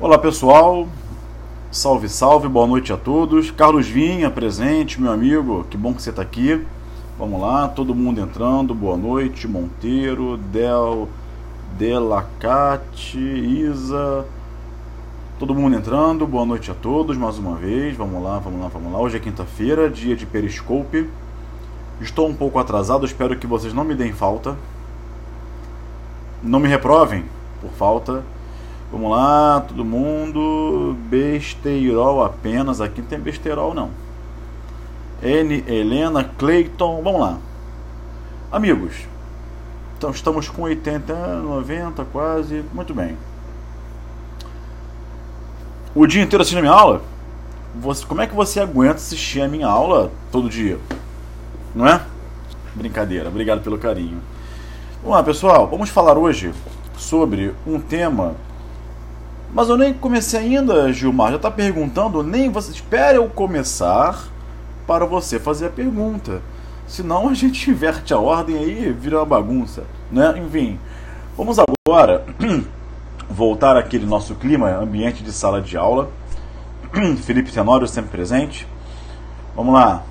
Olá pessoal, salve salve, boa noite a todos. Carlos Vinha presente, meu amigo, que bom que você está aqui. Vamos lá, todo mundo entrando, boa noite. Monteiro, Delacate, Isa, todo mundo entrando, boa noite a todos mais uma vez. Vamos lá. Hoje é quinta-feira, dia de Periscope. Estou um pouco atrasado, espero que vocês não me deem falta. Não me reprovem por falta. Vamos lá, todo mundo. Besteirol apenas. Aqui não tem besteirol não. Helena, Cleiton. Vamos lá. Amigos, então estamos com 80, 90 quase. Muito bem. O dia inteiro assistindo a minha aula? Como é que você aguenta assistir a minha aula todo dia? Não é? Brincadeira, obrigado pelo carinho. Vamos lá, pessoal. Vamos falar hoje sobre um tema. Mas eu nem comecei ainda, Gilmar. Já está perguntando? Nem você. Espere eu começar para você fazer a pergunta. Senão a gente inverte a ordem aí e vira uma bagunça, né? Enfim, vamos agora voltar àquele nosso clima, ambiente de sala de aula. Felipe Tenório sempre presente. Vamos lá.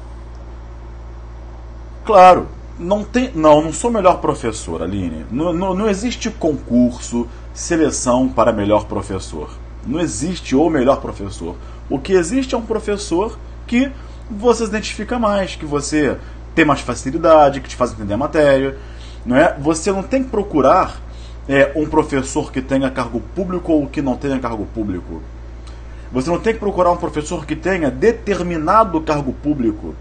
Claro, não sou melhor professor, Aline. Não existe concurso, seleção para melhor professor. Não existe o melhor professor. O que existe é um professor que você se identifica mais, que você tem mais facilidade, que te faz entender a matéria. Não é? Você não tem que procurar um professor que tenha cargo público ou que não tenha cargo público. Você não tem que procurar um professor que tenha determinado cargo público.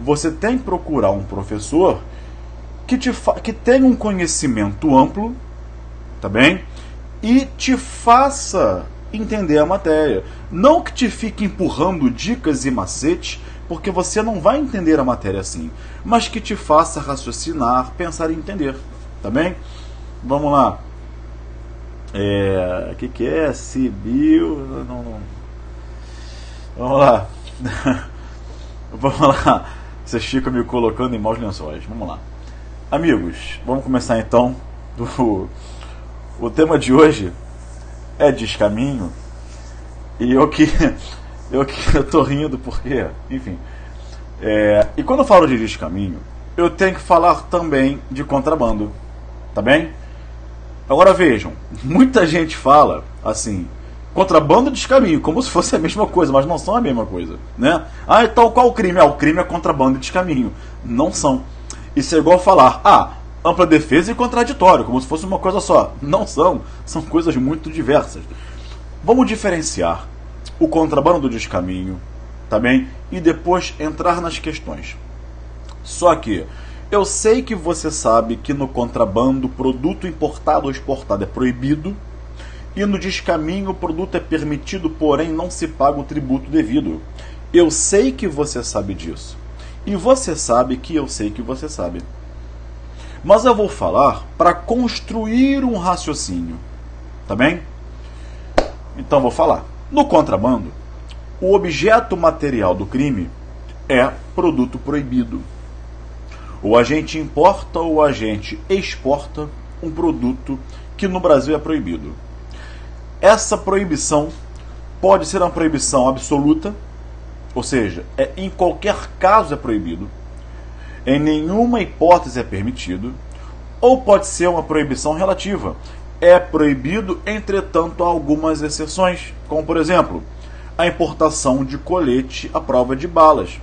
Você tem que procurar um professor que tenha um conhecimento amplo, tá bem? E te faça entender a matéria. Não que te fique empurrando dicas e macetes, porque você não vai entender a matéria assim, mas que te faça raciocinar, pensar e entender, tá bem? Vamos lá. O que é? Sibil? Não. Vamos lá. Vamos lá. Vocês ficam me colocando em maus lençóis. Vamos lá. Amigos, vamos começar então. O tema de hoje é descaminho. E eu tô rindo porque, enfim. E quando eu falo de descaminho, eu tenho que falar também de contrabando. Tá bem? Agora vejam, muita gente fala assim, contrabando e descaminho, como se fosse a mesma coisa, mas não são a mesma coisa, né? Então qual o crime? O crime é contrabando e descaminho. Não são. Isso é igual falar, ampla defesa e contraditório, como se fosse uma coisa só. Não são. São coisas muito diversas. Vamos diferenciar o contrabando do descaminho, tá bem? E depois entrar nas questões. Só que eu sei que você sabe que no contrabando, produto importado ou exportado é proibido. E no descaminho o produto é permitido, porém não se paga o tributo devido. Eu sei que você sabe disso. E você sabe que eu sei que você sabe. Mas eu vou falar para construir um raciocínio. Tá bem? Então vou falar. No contrabando, o objeto material do crime é produto proibido. O agente importa ou o agente exporta um produto que no Brasil é proibido. Essa proibição pode ser uma proibição absoluta, ou seja, em qualquer caso é proibido, em nenhuma hipótese é permitido, ou pode ser uma proibição relativa. É proibido, entretanto, há algumas exceções, como por exemplo, a importação de colete à prova de balas,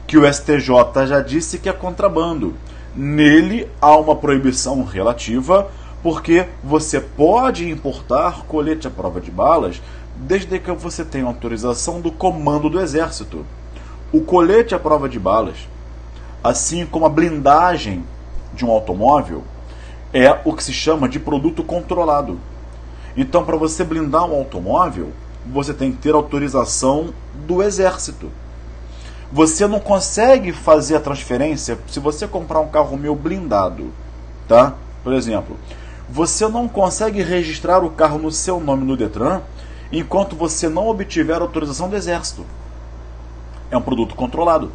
que o STJ já disse que é contrabando. Nele há uma proibição relativa, porque você pode importar colete à prova de balas desde que você tenha autorização do comando do Exército. O colete à prova de balas, assim como a blindagem de um automóvel, é o que se chama de produto controlado. Então, para você blindar um automóvel, você tem que ter autorização do Exército. Você não consegue fazer a transferência se você comprar um carro meu blindado, tá? Por exemplo, você não consegue registrar o carro no seu nome no Detran enquanto você não obtiver autorização do Exército. É um produto controlado.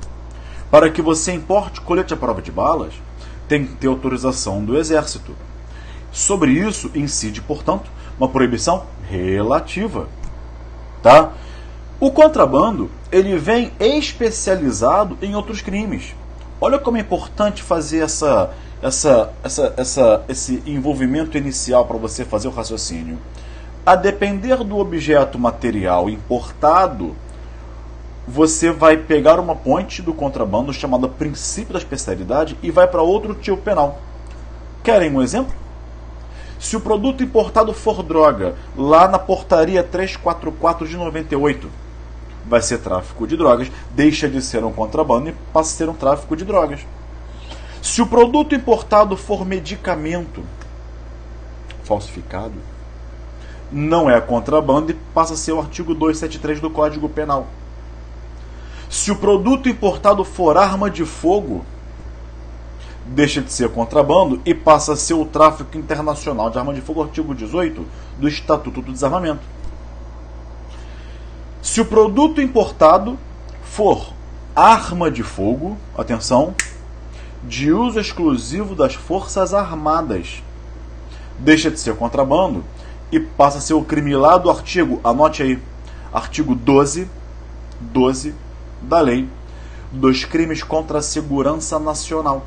Para que você importe colete à prova de balas, tem que ter autorização do Exército. Sobre isso incide, portanto, uma proibição relativa, tá? O contrabando, ele vem especializado em outros crimes. Olha como é importante fazer esse envolvimento inicial para você fazer o raciocínio. A depender do objeto material importado, você vai pegar uma ponte do contrabando chamada princípio da especialidade e vai para outro tipo penal. Querem um exemplo? Se o produto importado for droga, lá na portaria 344 de 98, vai ser tráfico de drogas, deixa de ser um contrabando e passa a ser um tráfico de drogas. Se o produto importado for medicamento falsificado, não é contrabando e passa a ser o artigo 273 do Código Penal. Se o produto importado for arma de fogo, deixa de ser contrabando e passa a ser o tráfico internacional de arma de fogo, artigo 18 do Estatuto do Desarmamento. Se o produto importado for arma de fogo, atenção, de uso exclusivo das Forças Armadas, deixa de ser contrabando e passa a ser o crime lá do artigo, anote aí, artigo 12 da lei dos crimes contra a segurança nacional.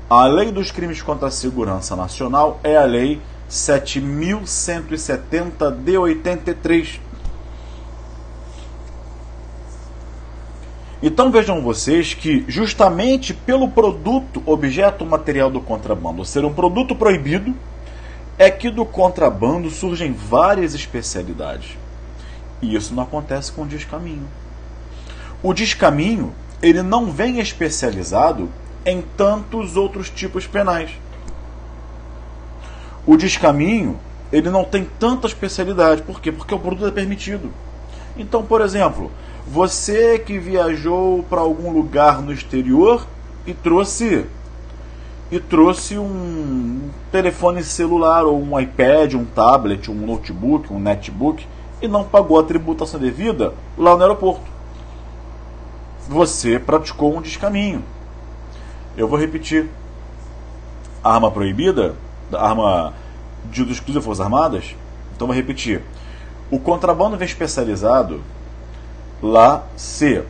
A lei dos crimes contra a segurança nacional é a lei 7.170 de 83. Então vejam vocês que justamente pelo produto, objeto material do contrabando ser um produto proibido, é que do contrabando surgem várias especialidades. E isso não acontece com o descaminho. O descaminho, ele não vem especializado em tantos outros tipos penais. O descaminho, ele não tem tanta especialidade. Por quê? Porque o produto é permitido. Então, por exemplo, você que viajou para algum lugar no exterior e trouxe um telefone celular, ou um iPad, um tablet, um notebook, um netbook, e não pagou a tributação devida lá no aeroporto. Você praticou um descaminho. Eu vou repetir. Arma proibida, arma de uso exclusivo das Forças Armadas. Então vou repetir. O contrabando vem especializado lá se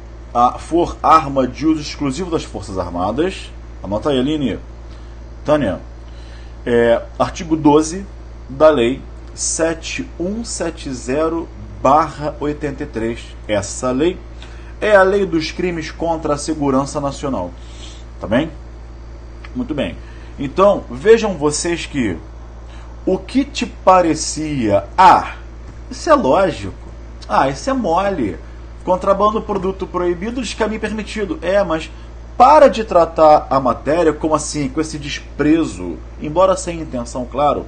for arma de uso exclusivo das Forças Armadas. Anota aí, Aline. Tânia. Artigo 12 da Lei 7170/83. Essa lei é a lei dos crimes contra a segurança nacional. Tá bem? Muito bem. Então, vejam vocês que o que te parecia, isso é lógico, isso é mole, contrabando, produto proibido, descaminho permitido. Mas para de tratar a matéria como assim, com esse desprezo, embora sem intenção, claro,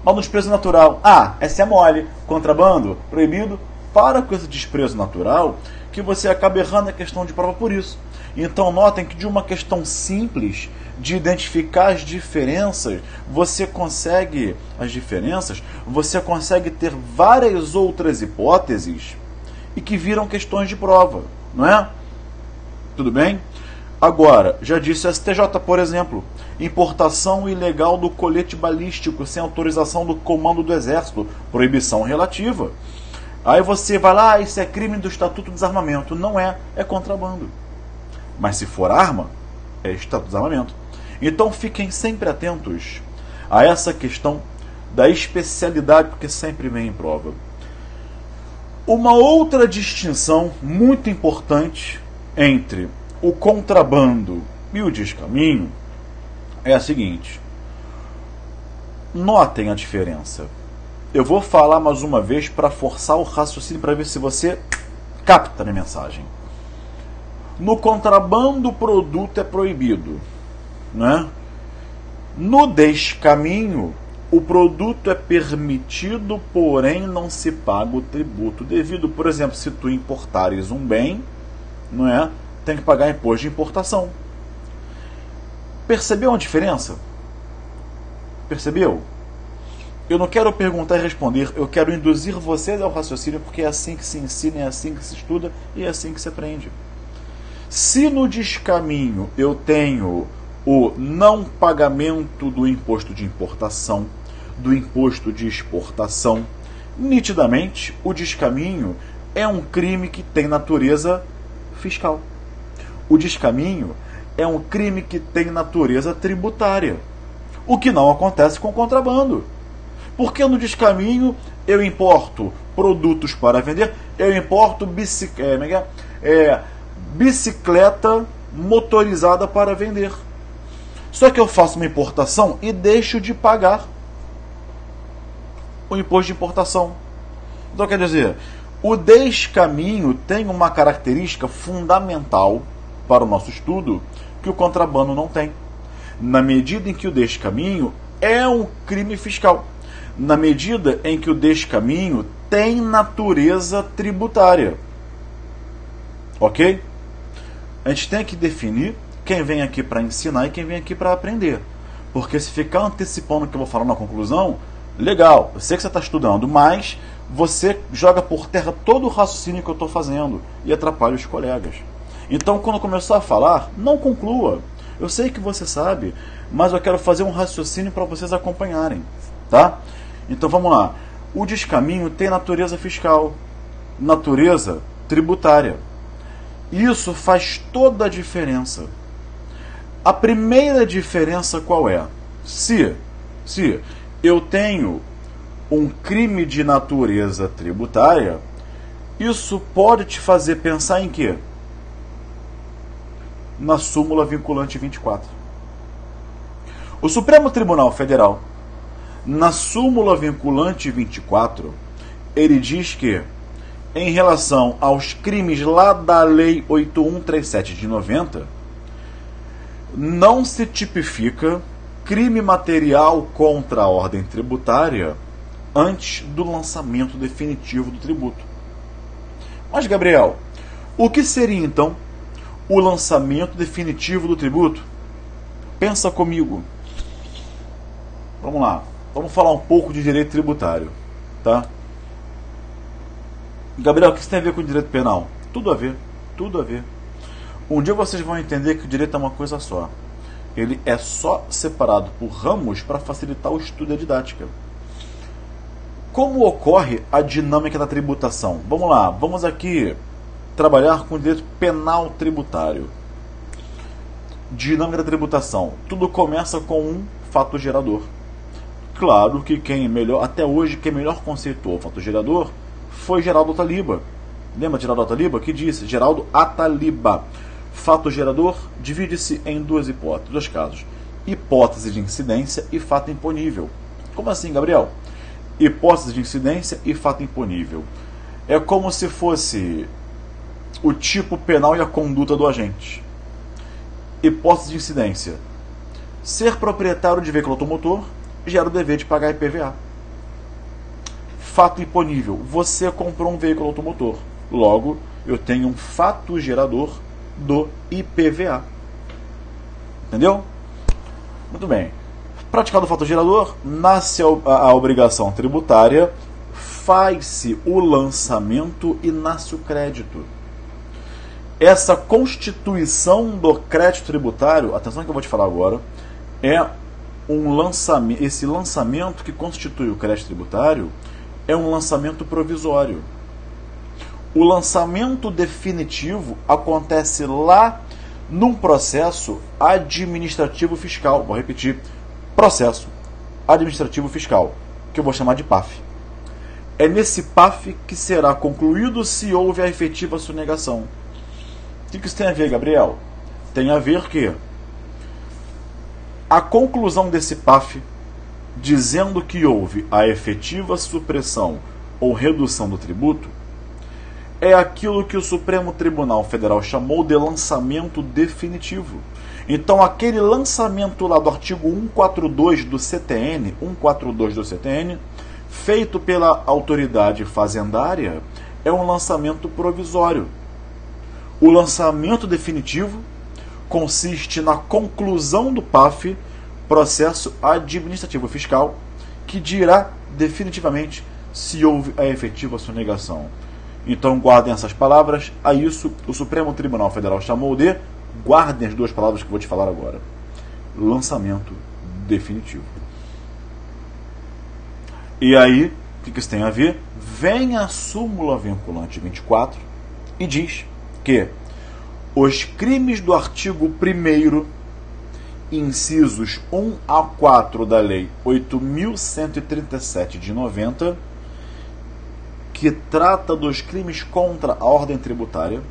mas no desprezo natural. Essa é mole, contrabando, proibido. Para com esse desprezo natural, que você acaba errando a questão de prova por isso. Então notem que de uma questão simples de identificar as diferenças, você consegue ter várias outras hipóteses e que viram questões de prova, não é? Tudo bem? Agora, já disse o STJ, por exemplo, importação ilegal do colete balístico sem autorização do comando do Exército, proibição relativa. Aí você vai lá, isso é crime do Estatuto do Desarmamento. Não é contrabando. Mas se for arma, é Estatuto do Desarmamento. Então fiquem sempre atentos a essa questão da especialidade, porque sempre vem em prova. Uma outra distinção muito importante entre o contrabando e o descaminho é a seguinte. Notem a diferença. Eu vou falar mais uma vez para forçar o raciocínio, para ver se você capta a minha mensagem. No contrabando, o produto é proibido, né? No descaminho, o produto é permitido, porém não se paga o tributo devido. Por exemplo, se tu importares um bem, não é? Tem que pagar imposto de importação. Percebeu a diferença? Percebeu? Eu não quero perguntar e responder, eu quero induzir vocês ao raciocínio, porque é assim que se ensina, é assim que se estuda e é assim que se aprende. Se no descaminho eu tenho o não pagamento do imposto de importação, do imposto de exportação Nitidamente, o descaminho é um crime que tem natureza fiscal. O descaminho é um crime que tem natureza tributária. O que não acontece com o contrabando. Porque no descaminho eu importo produtos para vender, eu importo bicicleta motorizada para vender. Só que eu faço uma importação e deixo de pagar o imposto de importação. Então, quer dizer, o descaminho tem uma característica fundamental para o nosso estudo que o contrabando não tem. Na medida em que o descaminho é um crime fiscal. Na medida em que o descaminho tem natureza tributária. Ok? A gente tem que definir quem vem aqui para ensinar e quem vem aqui para aprender. Porque se ficar antecipando o que eu vou falar na conclusão, legal, eu sei que você está estudando, mas você joga por terra todo o raciocínio que eu estou fazendo e atrapalha os colegas. Então, quando começar a falar, não conclua. Eu sei que você sabe, mas eu quero fazer um raciocínio para vocês acompanharem. Tá? Então, vamos lá. O descaminho tem natureza fiscal, natureza tributária. Isso faz toda a diferença. A primeira diferença qual é? Se eu tenho um crime de natureza tributária, isso pode te fazer pensar em quê? Na súmula vinculante 24. O Supremo Tribunal Federal, na súmula vinculante 24, ele diz que, em relação aos crimes lá da Lei 8137 de 90, não se tipifica crime material contra a ordem tributária antes do lançamento definitivo do tributo. Mas, Gabriel, o que seria então o lançamento definitivo do tributo? Pensa comigo. Vamos lá. Vamos falar um pouco de direito tributário, tá? Gabriel, o que isso tem a ver com direito penal? Tudo a ver, tudo a ver. Um dia vocês vão entender que o direito é uma coisa só. Ele é só separado por ramos para facilitar o estudo e a didática. Como ocorre a dinâmica da tributação? Vamos lá, vamos aqui trabalhar com o direito penal tributário. Dinâmica da tributação. Tudo começa com um fato gerador. Claro que até hoje, quem melhor conceituou o fato gerador foi Geraldo Ataliba. Lembra de Geraldo Ataliba? Que disse? Geraldo Ataliba. Fato gerador divide-se em duas hipóteses, dois casos. Hipótese de incidência e fato imponível. Como assim, Gabriel? Hipótese de incidência e fato imponível. É como se fosse o tipo penal e a conduta do agente. Hipótese de incidência. Ser proprietário de veículo automotor gera o dever de pagar IPVA. Fato imponível. Você comprou um veículo automotor. Logo, eu tenho um fato gerador do IPVA. Entendeu? Muito bem. Praticado o fato gerador, nasce a obrigação tributária, faz-se o lançamento e nasce o crédito. Essa constituição do crédito tributário, atenção que eu vou te falar agora, é um lançamento. Esse lançamento que constitui o crédito tributário é um lançamento provisório. O lançamento definitivo acontece lá num processo administrativo fiscal. Vou repetir. Processo administrativo fiscal, que eu vou chamar de PAF. É nesse PAF que será concluído se houve a efetiva sonegação. O que isso tem a ver, Gabriel? Tem a ver que a conclusão desse PAF, dizendo que houve a efetiva supressão ou redução do tributo, é aquilo que o Supremo Tribunal Federal chamou de lançamento definitivo. Então, aquele lançamento lá do artigo 142 do CTN, feito pela autoridade fazendária, é um lançamento provisório. O lançamento definitivo consiste na conclusão do PAF, processo administrativo fiscal, que dirá definitivamente se houve a efetiva sonegação. Então, guardem essas palavras. A isso, o Supremo Tribunal Federal chamou de, guardem as duas palavras que eu vou te falar agora, lançamento definitivo. E aí, o que isso tem a ver? vem a súmula vinculante 24 e diz que os crimes do artigo 1º, incisos 1 a 4 da Lei 8.137 de 90, que trata dos crimes contra a ordem tributária,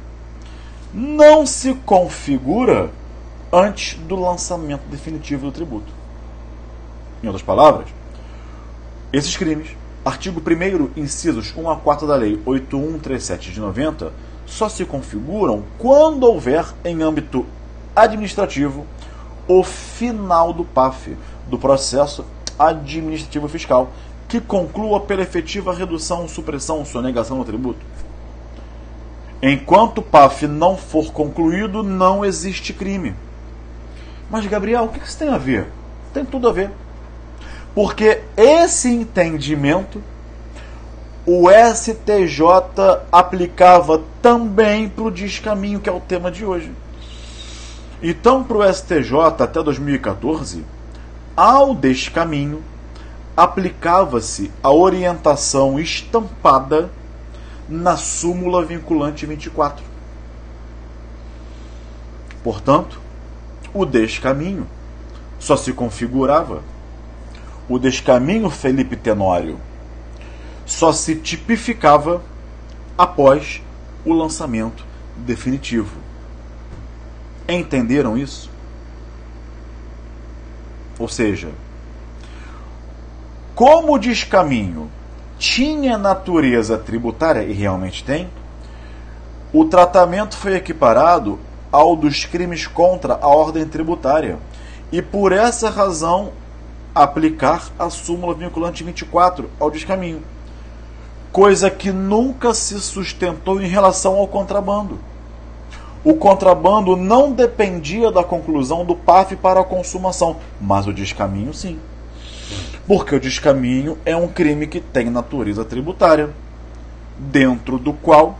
não se configura antes do lançamento definitivo do tributo. Em outras palavras, esses crimes, artigo 1º, incisos 1 a 4 da Lei 8.137 de 90, só se configuram quando houver, em âmbito administrativo, o final do PAF, do processo administrativo fiscal, que conclua pela efetiva redução, supressão ou sonegação do tributo. Enquanto o PAF não for concluído, não existe crime. Mas, Gabriel, o que isso tem a ver? Tem tudo a ver. Porque esse entendimento o STJ aplicava também para o descaminho, que é o tema de hoje. Então, para o STJ, até 2014, ao descaminho, aplicava-se a orientação estampada na súmula vinculante 24. Portanto, o descaminho só se configurava, o descaminho Felipe Tenório só se tipificava após o lançamento definitivo. Entenderam isso? Ou seja, como o descaminho tinha natureza tributária, e realmente tem, o tratamento foi equiparado ao dos crimes contra a ordem tributária. E por essa razão, aplicar a súmula vinculante 24 ao descaminho. Coisa que nunca se sustentou em relação ao contrabando. O contrabando não dependia da conclusão do PAF para a consumação, mas o descaminho sim. Porque o descaminho é um crime que tem natureza tributária, dentro do qual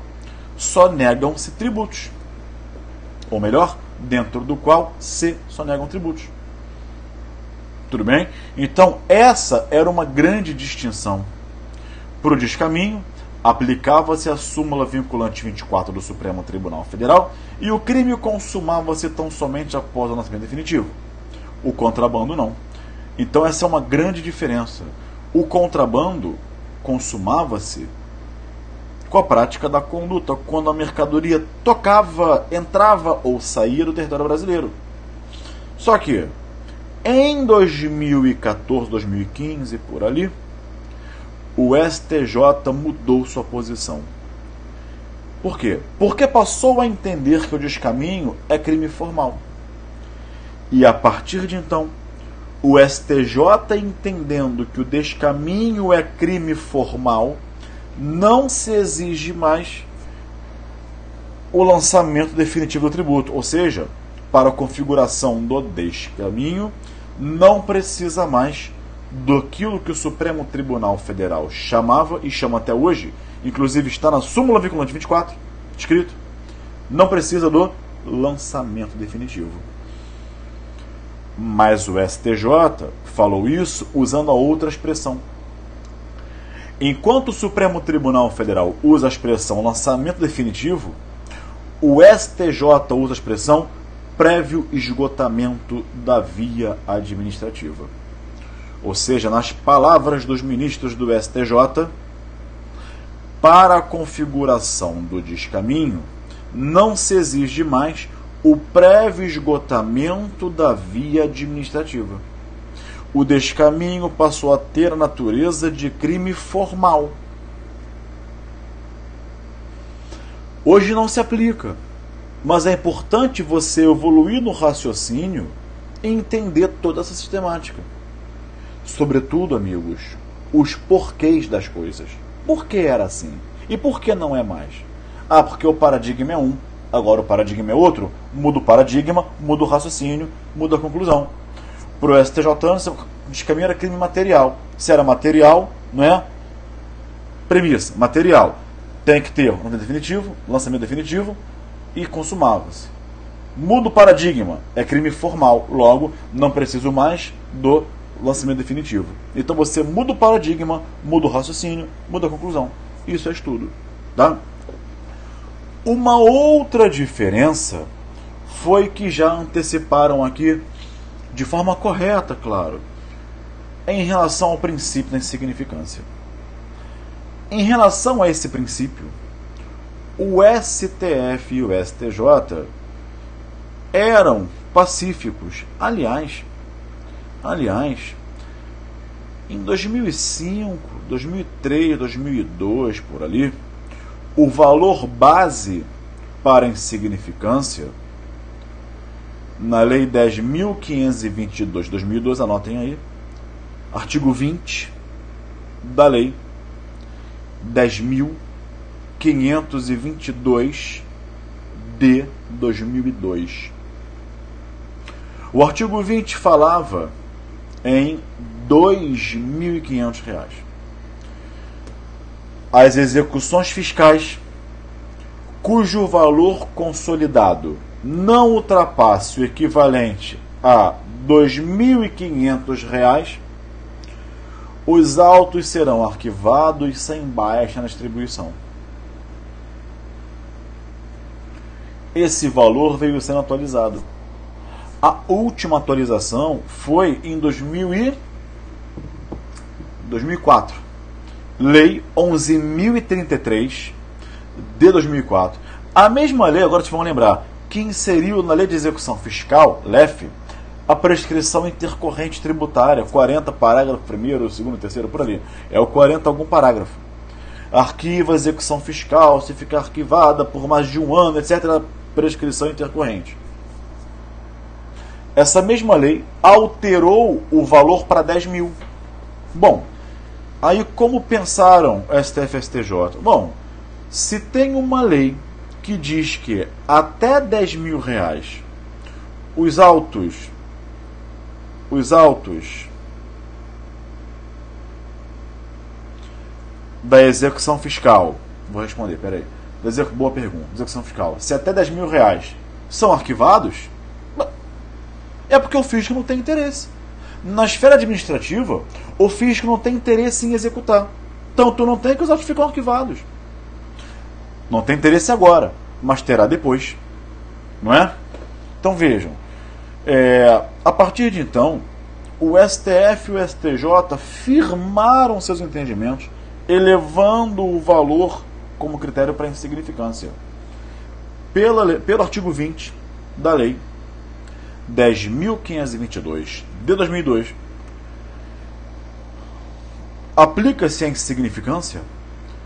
só negam-se tributos. Ou melhor, dentro do qual se sonegam tributos. Tudo bem? Então, essa era uma grande distinção. Para o descaminho, aplicava-se a súmula vinculante 24 do Supremo Tribunal Federal e o crime consumava-se tão somente após o lançamento definitivo. O contrabando não. Então, essa é uma grande diferença. O contrabando consumava-se com a prática da conduta, quando a mercadoria tocava, entrava ou saía do território brasileiro. Só que, em 2014, 2015, por ali, o STJ mudou sua posição. Por quê? Porque passou a entender que o descaminho é crime formal. E a partir de então, o STJ, entendendo que o descaminho é crime formal, não se exige mais o lançamento definitivo do tributo. Ou seja, para a configuração do descaminho, não precisa mais daquilo que o Supremo Tribunal Federal chamava e chama até hoje, inclusive está na súmula vinculante 24, escrito, não precisa do lançamento definitivo. Mas o STJ falou isso usando a outra expressão. Enquanto o Supremo Tribunal Federal usa a expressão lançamento definitivo, o STJ usa a expressão prévio esgotamento da via administrativa. Ou seja, nas palavras dos ministros do STJ, para a configuração do descaminho, não se exige mais o prévio esgotamento da via administrativa. O descaminho passou a ter a natureza de crime formal. Hoje não se aplica, mas é importante você evoluir no raciocínio e entender toda essa sistemática. Sobretudo, amigos, os porquês das coisas. Por que era assim? E por que não é mais? Ah, porque o paradigma é um, agora o paradigma é outro. Muda o paradigma, muda o raciocínio, muda a conclusão. Para o STJ, o descaminho era crime material. Se era material, não é? Premissa, material. Tem que ter um definitivo, lançamento definitivo e consumava-se. Muda o paradigma, é crime formal. Logo, não preciso mais do lançamento definitivo. Então você muda o paradigma, muda o raciocínio, muda a conclusão. Isso é estudo. Tá? Uma outra diferença foi que já anteciparam aqui, de forma correta, claro, em relação ao princípio da insignificância. Em relação a esse princípio, o STF e o STJ eram pacíficos. Aliás, em 2005, 2003, 2002, por ali, o valor base para a insignificância, na Lei 10.522 de 2002, anotem aí, artigo 20 da Lei 10.522 de 2002. O artigo 20 falava em R$ 2.500. As execuções fiscais cujo valor consolidado não ultrapasse o equivalente a R$ 2.500, os autos serão arquivados sem baixa na distribuição. Esse valor veio sendo atualizado. A última atualização foi em 2004. Lei 11.033 de 2004. A mesma lei, agora te vamos lembrar, que inseriu na Lei de Execução Fiscal, LEF, a prescrição intercorrente tributária, 40, parágrafo 1º, 2º, 3º, por ali. É o 40 algum parágrafo. Arquiva a execução fiscal, se ficar arquivada por mais de um ano, etc., prescrição intercorrente. Essa mesma lei alterou o valor para 10 mil. Bom, aí como pensaram STF e STJ? Bom, se tem uma lei que diz que até 10 mil reais os autos da execução fiscal, vou responder, peraí, boa pergunta, execução fiscal, se até 10 mil reais são arquivados, é porque o fisco não tem interesse. Na esfera administrativa, o fisco não tem interesse em executar. Tanto não tem que os autos ficam arquivados. Não tem interesse agora, mas terá depois. Não é? Então vejam, a partir de então, o STF e o STJ firmaram seus entendimentos, elevando o valor como critério para insignificância. Pelo artigo 20 da Lei 10.522 de 2002, aplica-se a insignificância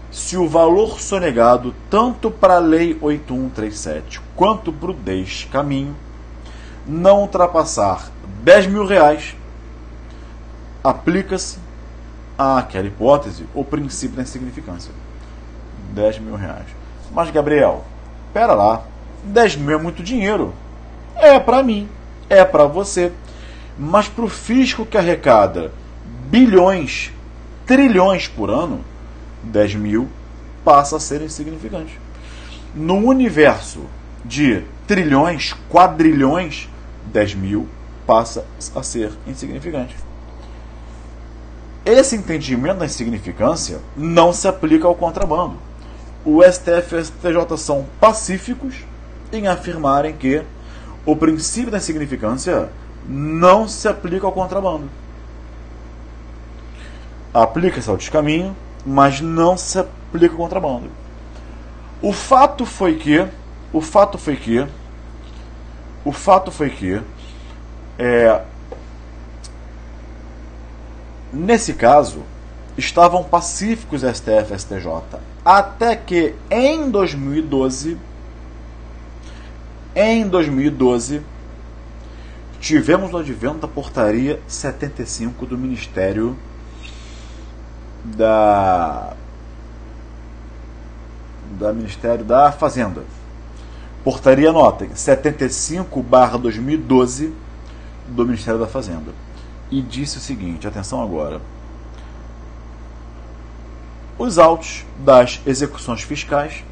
se o valor sonegado tanto para a Lei 8.137 quanto para o descaminho não ultrapassar 10 mil reais. Aplica-se àquela hipótese o princípio da insignificância. 10 mil reais. Mas, Gabriel, pera lá, 10 mil é muito dinheiro. É para mim, é para você. Mas para o fisco que arrecada bilhões, trilhões por ano, 10 mil passa a ser insignificante. No universo de trilhões, quadrilhões, 10 mil passa a ser insignificante. Esse entendimento da insignificância não se aplica ao contrabando. O STF e o STJ são pacíficos em afirmarem que o princípio da insignificância não se aplica ao contrabando. Aplica-se ao descaminho, mas não se aplica ao contrabando. O fato foi que nesse caso estavam pacíficos STF e STJ, até que em 2012 tivemos o advento da portaria 75 do Ministério Ministério da Fazenda. Portaria, anotem, 75/2012 do Ministério da Fazenda. E disse o seguinte, atenção agora: os autos das execuções fiscais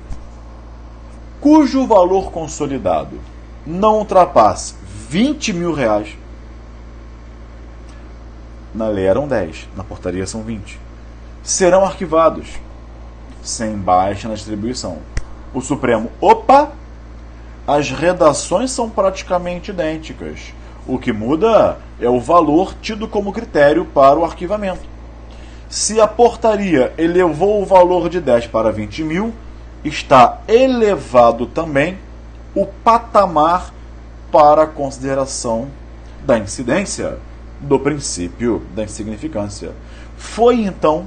cujo valor consolidado não ultrapasse 20 mil reais, na lei eram 10, na portaria são 20, serão arquivados sem baixa na distribuição. O Supremo, opa, as redações são praticamente idênticas. O que muda é o valor tido como critério para o arquivamento. Se a portaria elevou o valor de 10 para 20 mil, está elevado também o patamar para a consideração da incidência do princípio da insignificância. Foi então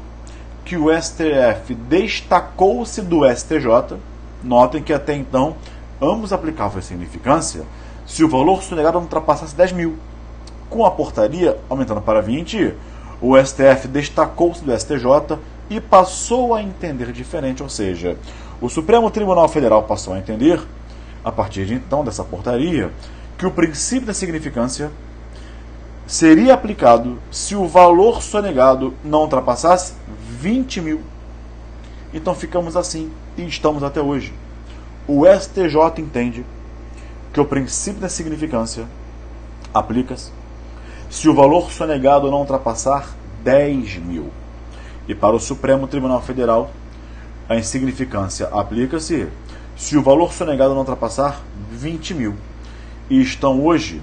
que o STF destacou-se do STJ. Notem que até então ambos aplicavam a insignificância se o valor sonegado não ultrapassasse 10 mil. Com a portaria aumentando para 20, o STF destacou-se do STJ e passou a entender diferente, ou seja, o Supremo Tribunal Federal passou a entender, a partir de então dessa portaria, que o princípio da insignificância seria aplicado se o valor sonegado não ultrapassasse 20 mil. Então ficamos assim e estamos até hoje. O STJ entende que o princípio da insignificância aplica-se se o valor sonegado não ultrapassar 10 mil. E para o Supremo Tribunal Federal, a insignificância aplica-se se o valor sonegado não ultrapassar 20 mil. E estão hoje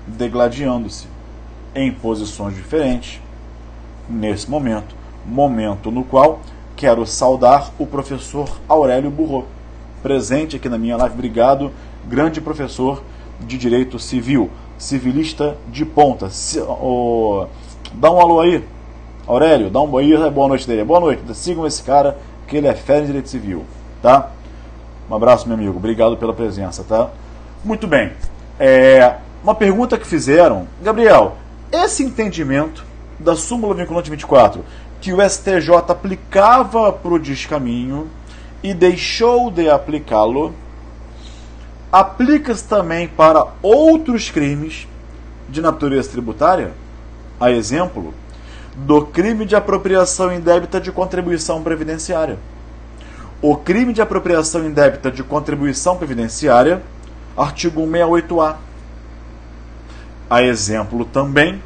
degladiando-se em posições diferentes nesse momento no qual quero saudar o professor Aurélio Burro, presente aqui na minha live. Obrigado, grande professor de Direito Civil, civilista de ponta. Dá um alô aí, Aurélio, dá um aí, boa noite dele. Boa noite, sigam esse cara, que ele é fera em Direito Civil, tá? Um abraço, meu amigo, obrigado pela presença, tá? Muito bem, uma pergunta que fizeram, Gabriel, esse entendimento da súmula vinculante 24, que o STJ aplicava para o descaminho e deixou de aplicá-lo, aplica-se também para outros crimes de natureza tributária? A exemplo do crime de apropriação indébita de contribuição previdenciária. O crime de apropriação indébita de contribuição previdenciária, artigo 168-A. A exemplo também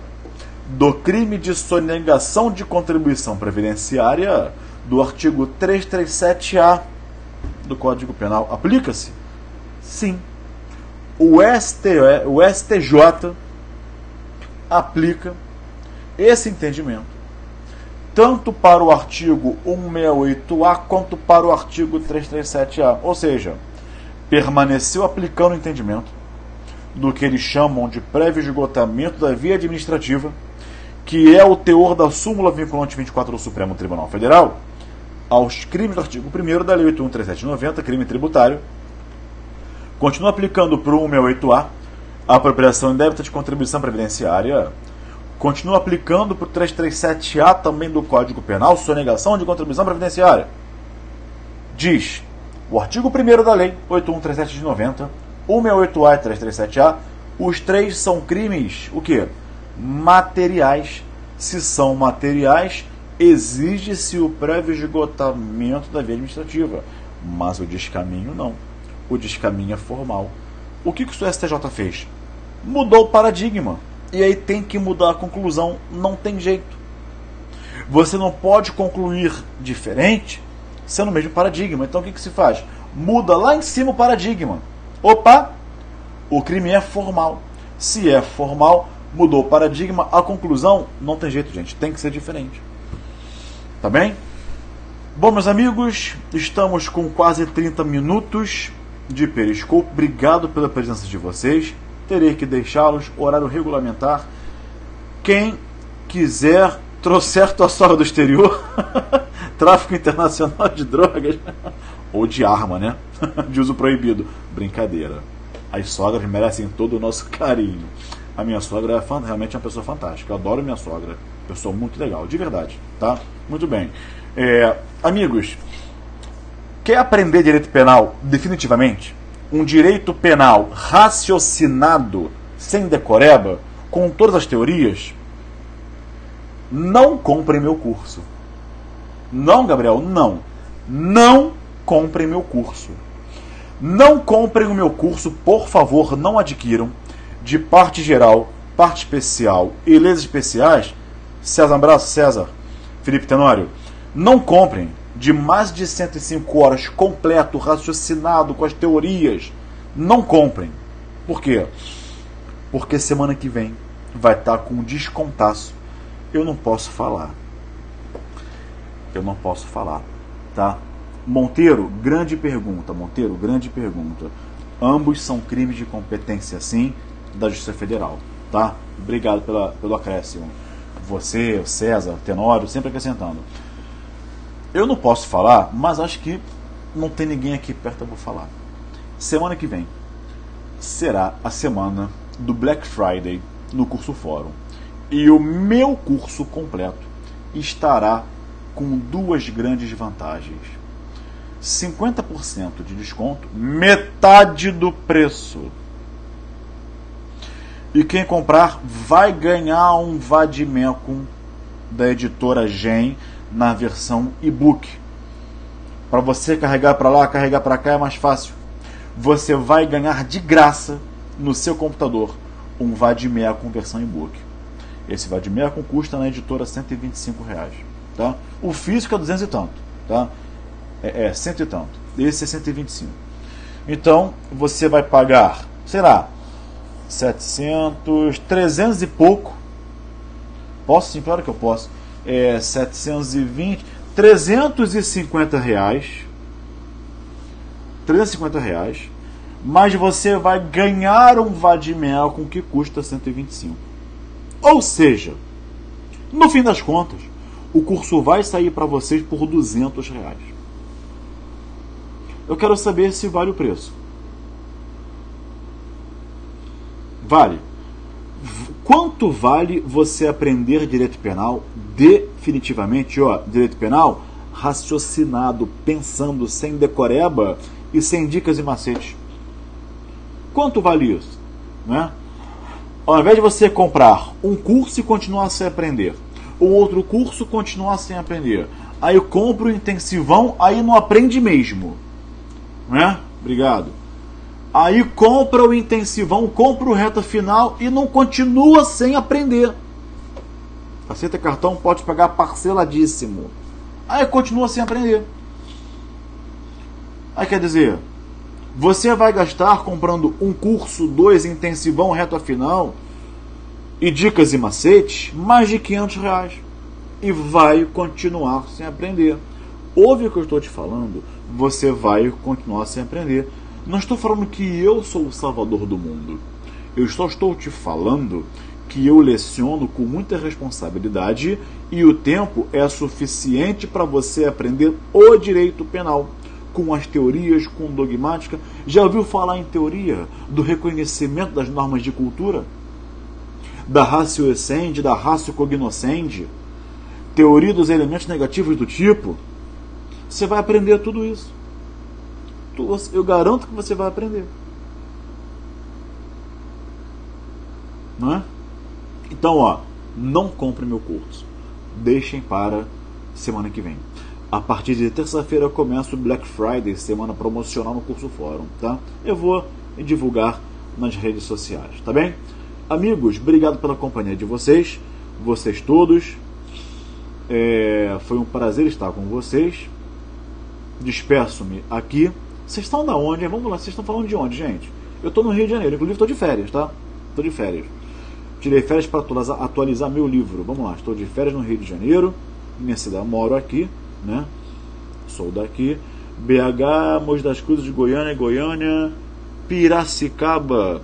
do crime de sonegação de contribuição previdenciária do artigo 337-A do Código Penal. Aplica-se? Sim. O STJ aplica esse entendimento tanto para o artigo 168-A quanto para o artigo 337-A. Ou seja, permaneceu aplicando o entendimento do que eles chamam de prévio esgotamento da via administrativa, que é o teor da súmula vinculante 24 do Supremo Tribunal Federal, aos crimes do artigo 1º da Lei 8.137/90, crime tributário. Continua aplicando para o 168-A a apropriação indébita de contribuição previdenciária. Continua aplicando para o 337-A também do Código Penal, sonegação de contribuição previdenciária. Diz o artigo 1º da Lei 8.137/90, 168-A e 337-A, os três são crimes, o quê? Materiais. Se são materiais, exige-se o prévio esgotamento da via administrativa, mas o descaminho não. O descaminho é formal. O que o STJ fez? Mudou o paradigma. E aí tem que mudar a conclusão. Não tem jeito. Você não pode concluir diferente sendo o mesmo paradigma. Então o que se faz? Muda lá em cima o paradigma. Opa! O crime é formal. Se é formal, mudou o paradigma, a conclusão não tem jeito, gente. Tem que ser diferente. Tá bem? Bom, meus amigos, estamos com quase 30 minutos de Periscope. Obrigado pela presença de vocês. Terei que deixá-los, horário regulamentar. Quem quiser, trouxer tua sogra do exterior, tráfico internacional de drogas, ou de arma, né? De uso proibido. Brincadeira. As sogras merecem todo o nosso carinho. A minha sogra é realmente uma pessoa fantástica. Eu adoro minha sogra. Pessoa muito legal, de verdade, tá? Muito bem. Amigos, quer aprender direito penal definitivamente? Um direito penal raciocinado, sem decoreba, com todas as teorias? Não comprem meu curso. Não, Gabriel, não. Não comprem meu curso. Não comprem o meu curso, por favor, não adquiram. De parte geral, parte especial e leis especiais, César, abraço, César, Felipe Tenório, não comprem. de mais de 105 horas completo, raciocinado, com as teorias, não comprem. Por quê? Porque semana que vem vai estar com um descontaço. Eu não posso falar. Tá? Monteiro, grande pergunta. Ambos são crimes de competência, sim, da Justiça Federal. Tá? Obrigado pelo acréscimo. Você, o César, o Tenório, sempre acrescentando. Eu não posso falar, mas acho que não tem ninguém aqui perto, eu vou falar. Semana que vem será a semana do Black Friday no curso Fórum. E o meu curso completo estará com duas grandes vantagens. 50% de desconto, metade do preço. E quem comprar vai ganhar um Vademecum da editora Gen na versão e-book. Para você carregar para lá, carregar para cá é mais fácil. Você vai ganhar de graça no seu computador um Vademecum versão e-book. Esse Vademecum custa na editora R$125. Tá? O físico é 200 e tanto. Tá? É 100 e tanto. Esse é 125. Então, você vai pagar, sei lá, 700, 300 e pouco. Posso? Sim, claro que eu posso. 720, 350 reais. 350 reais. Mas você vai ganhar um Vademecum que custa 125. Ou seja, no fim das contas, o curso vai sair para vocês por 200 reais. Eu quero saber se vale o preço. Vale. Quanto vale você aprender direito penal definitivamente, direito penal raciocinado, pensando, sem decoreba e sem dicas e macetes? Quanto vale isso? Né? Ao invés de você comprar um curso e continuar sem aprender, ou outro curso e continuar sem aprender, aí eu compro o intensivão, aí não aprende mesmo. Né? Obrigado. Aí compra o intensivão, compra o reta final e não continua sem aprender. Aceita cartão, pode pagar parceladíssimo. Aí continua sem aprender. Aí quer dizer, você vai gastar comprando um curso, 2 intensivão, reta final e dicas e macetes, mais de R$500. E vai continuar sem aprender. Ouve o que eu estou te falando, você vai continuar sem aprender. Não estou falando que eu sou o salvador do mundo. Eu só estou te falando que eu leciono com muita responsabilidade e o tempo é suficiente para você aprender o direito penal, com as teorias, com dogmática. Já ouviu falar em teoria do reconhecimento das normas de cultura? Da ratio essendi, da ratio cognoscendi? Teoria dos elementos negativos do tipo? Você vai aprender tudo isso. Eu garanto que você vai aprender. Não é? Então, não compre meu curso. Deixem para semana que vem. A partir de terça-feira começa o Black Friday, semana promocional no curso Fórum, tá? Eu vou divulgar nas redes sociais, tá bem? Amigos, obrigado pela companhia de vocês todos. Foi um prazer estar com vocês. Despeço-me aqui. Vocês estão da onde? Vamos lá, vocês estão falando de onde, gente? Eu estou no Rio de Janeiro, inclusive estou de férias, tá? Estou de férias. Tirei férias para atualizar meu livro. Vamos lá, estou de férias no Rio de Janeiro. Minha cidade, moro aqui, né? Sou daqui. BH, Mogi das Cruzes, Goiânia, Piracicaba.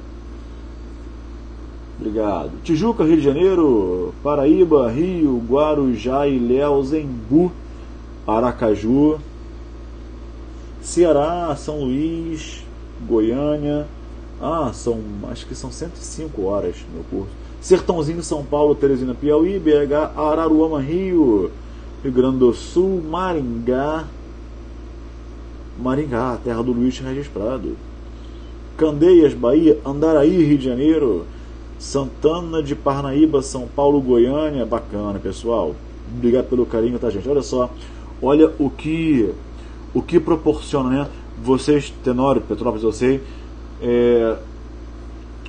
Obrigado. Tijuca, Rio de Janeiro, Paraíba, Rio, Guarujá, Ilhéus, Embu, Aracaju, Ceará, São Luís, Goiânia. Acho que são 105 horas meu curso. Sertãozinho, São Paulo, Teresina, Piauí, BH, Araruama, Rio Grande do Sul, Maringá, terra do Luiz Regis Prado, Candeias, Bahia, Andaraí, Rio de Janeiro, Santana de Parnaíba, São Paulo, Goiânia. Bacana, pessoal. Obrigado pelo carinho, tá, gente? Olha só, olha o que proporciona, né? Vocês, Tenório, Petrópolis, eu sei,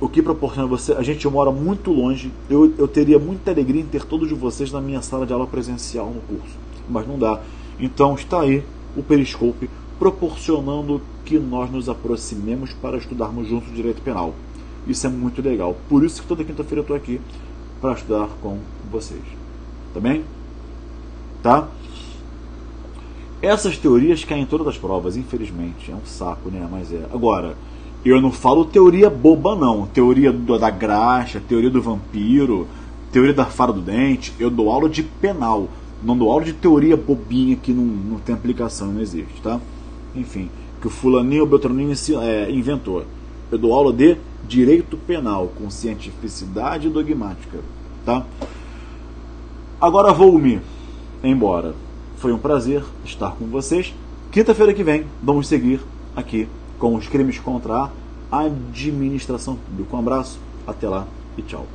o que proporciona você. A gente mora muito longe. Eu teria muita alegria em ter todos vocês na minha sala de aula presencial no curso, mas não dá. Então está aí o Periscope proporcionando que nós nos aproximemos para estudarmos juntos o direito penal. Isso é muito legal. Por isso que toda quinta-feira eu estou aqui para estudar com vocês. Tá bem? Tá? Essas teorias caem em todas as provas, infelizmente. É um saco, né? Mas é. Agora, eu não falo teoria boba, não. Teoria da graxa, teoria do vampiro, teoria da fada do dente. Eu dou aula de penal. Não dou aula de teoria bobinha que não tem aplicação, não existe, tá? Enfim, que o fulaninho ou beltraninho inventou. Eu dou aula de direito penal, com cientificidade dogmática, tá? Agora vou-me embora. Foi um prazer estar com vocês. Quinta-feira que vem, vamos seguir aqui com os crimes contra a administração pública. Um abraço, até lá e tchau.